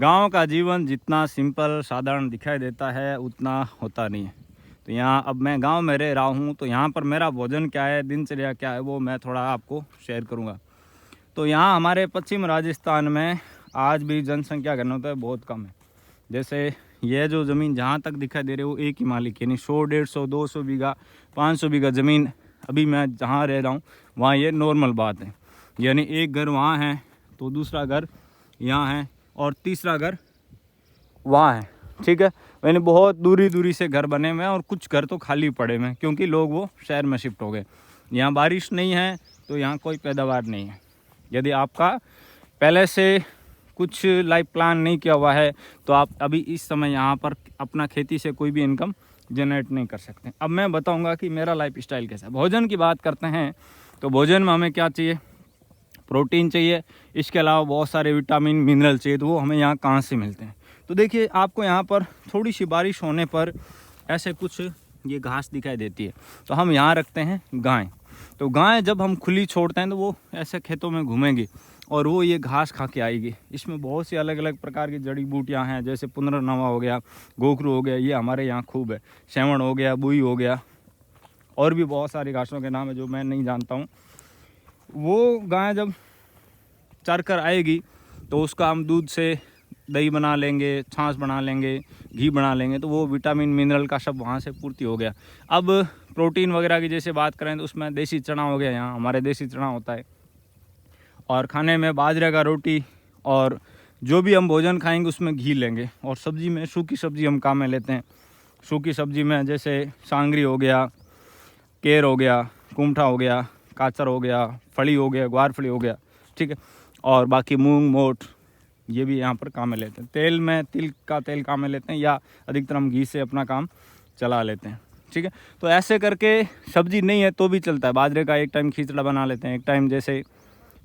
गांव का जीवन जितना सिंपल साधारण दिखाई देता है उतना होता नहीं है। तो यहाँ अब मैं गांव में रह रहा हूँ, तो यहाँ पर मेरा भोजन क्या है, दिनचर्या क्या है, वो मैं थोड़ा आपको शेयर करूँगा। तो यहाँ हमारे पश्चिम राजस्थान में आज भी जनसंख्या घनत्व बहुत कम है। जैसे ये जो ज़मीन जहाँ तक दिखाई दे रही है वो एक ही मालिक, यानी 100, 150, 200 बीघा, 500 बीघा ज़मीन अभी मैं जहाँ रह रहा हूँ वहाँ ये नॉर्मल बात है। यानी एक घर वहाँ है तो दूसरा घर यहाँ है और तीसरा घर वहाँ है, ठीक है। यानी बहुत दूरी दूरी से घर बने हुए हैं और कुछ घर तो खाली पड़े हुए हैं क्योंकि लोग वो शहर में शिफ्ट हो गए। यहाँ बारिश नहीं है तो यहाँ कोई पैदावार नहीं है। यदि आपका पहले से कुछ लाइफ प्लान नहीं किया हुआ है तो आप अभी इस समय यहाँ पर अपना खेती से कोई भी इनकम जनरेट नहीं कर सकते। अब मैं बताऊँगा कि मेरा लाइफ स्टाइल कैसा है। भोजन की बात करते हैं तो भोजन में हमें क्या चाहिए, प्रोटीन चाहिए, इसके अलावा बहुत सारे विटामिन मिनरल चाहिए। तो वो हमें यहाँ कहाँ से मिलते हैं, तो देखिए आपको यहाँ पर थोड़ी सी बारिश होने पर ऐसे कुछ ये घास दिखाई देती है। तो हम यहाँ रखते हैं गाय। तो गाय जब हम खुली छोड़ते हैं तो वो ऐसे खेतों में घूमेंगी और वो ये घास खा के आएगी। इसमें बहुत सी अलग अलग प्रकार की जड़ी बूटियाँ हैं, जैसे पुनर्नवा हो गया, गोखरू हो गया, ये हमारे यहाँ खूब है, सेवण हो गया, बुई हो गया, और भी बहुत सारी घासों के नाम है जो मैं नहीं जानता हूँ। वो गाय जब चर कर आएगी तो उसका हम दूध से दही बना लेंगे, छाछ बना लेंगे, घी बना लेंगे। तो वो विटामिन मिनरल का सब वहाँ से पूर्ति हो गया। अब प्रोटीन वगैरह की जैसे बात करें तो उसमें देसी चना हो गया, यहाँ हमारे देसी चना होता है। और खाने में बाजरे का रोटी और जो भी हम भोजन खाएंगे उसमें घी लेंगे। और सब्ज़ी में सूखी सब्ज़ी हम काम में लेते हैं। सूखी सब्ज़ी में जैसे सांगरी हो गया, केर हो गया, कुमठा हो गया, काचर हो गया, फली हो गया, ग्वार फली हो गया, ठीक है। और बाकी मूंग मोट ये भी यहाँ पर काम में लेते हैं। तेल में तिल का तेल काम में लेते हैं या अधिकतर हम घी से अपना काम चला लेते हैं, ठीक है। तो ऐसे करके सब्ज़ी नहीं है तो भी चलता है। बाजरे का एक टाइम खिचड़ा बना लेते हैं, एक टाइम जैसे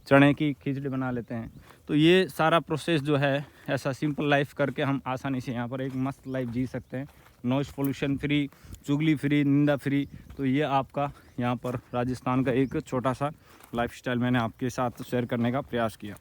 चने की खिचड़ी बना लेते हैं। तो ये सारा प्रोसेस जो है ऐसा सिंपल लाइफ करके हम आसानी से यहाँ पर एक मस्त लाइफ जी सकते हैं, नॉइस पोल्यूशन फ्री, चुगली फ्री, निंदा फ्री। तो ये आपका यहाँ पर राजस्थान का एक छोटा सा लाइफस्टाइल मैंने आपके साथ शेयर करने का प्रयास किया।